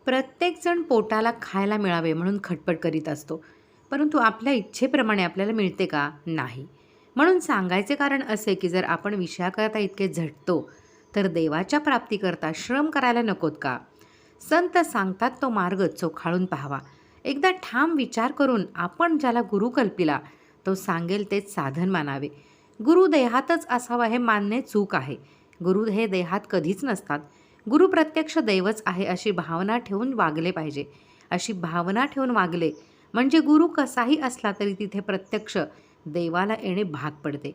प्रत्येकजण पोटाला खायला मिळावे म्हणून खटपट करीत असतो, परंतु आपल्या इच्छेप्रमाणे आपल्याला मिळते का? नाही. म्हणून सांगायचे कारण असे की जर आपण विषयाकरता इतके झटतो, तर देवाच्या प्राप्तीकरता श्रम करायला नकोत का? संत सांगतात तो मार्ग चोखाळून पाहावा. एकदा ठाम विचार करून आपण ज्याला गुरु कल्पिला तो सांगेल तेच साधन मानावे. गुरु देहातच असावा हे मानणे चूक आहे. गुरु हे देहात कधीच नसतात. गुरु प्रत्यक्ष दैवच आहे अशी भावना ठेवून वागले पाहिजे. अशी भावना ठेवून वागले म्हणजे गुरु कसाही असला तरी तिथे प्रत्यक्ष देवाला येणे भाग पडते.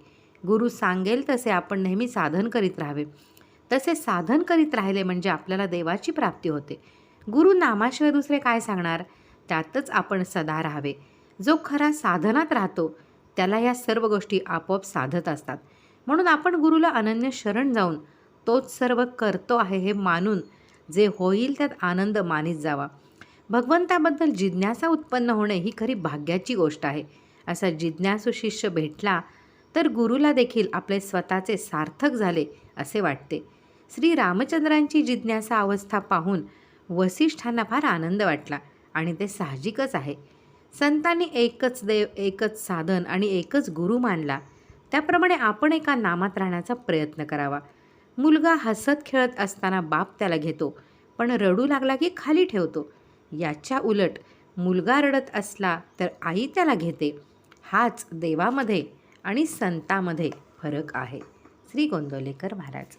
गुरु सांगेल तसे आपण नेहमी साधन करीत राहावे. तसे साधन करीत राहिले म्हणजे आपल्याला देवाची प्राप्ती होते. गुरु नामाशिवाय दुसरे काय सांगणार? त्यातच आपण सदा राहावे. जो खरा साधनात राहतो त्याला या सर्व गोष्टी आपोआप साधत असतात. म्हणून आपण गुरुला अनन्य शरण जाऊन तोच सर्व करतो आहे हे मानून जे होईल त्यात आनंद मानीत जावा. भगवंताबद्दल जिज्ञासा उत्पन्न होणे ही खरी भाग्याची गोष्ट आहे. असा जिज्ञासू शिष्य भेटला तर गुरुला देखील आपले स्वतःचे सार्थक झाले असे वाटते. श्री रामचंद्रांची जिज्ञासा अवस्था पाहून वसिष्ठांना फार आनंद वाटला आणि ते साहजिकच आहे. संतांनी एकच देव, एकच साधन आणि एकच गुरु मानला. त्याप्रमाणे आपण एका नामात राहण्याचा प्रयत्न करावा. मुलगा हसत खेळत असताना बाप त्याला घेतो, पण रडू लागला की खाली ठेवतो. याच्या उलट मुलगा रडत असला तर आई त्याला घेते. हाच देवामध्ये आणि संतामध्ये फरक आहे. श्री गोंदवलेकर महाराज.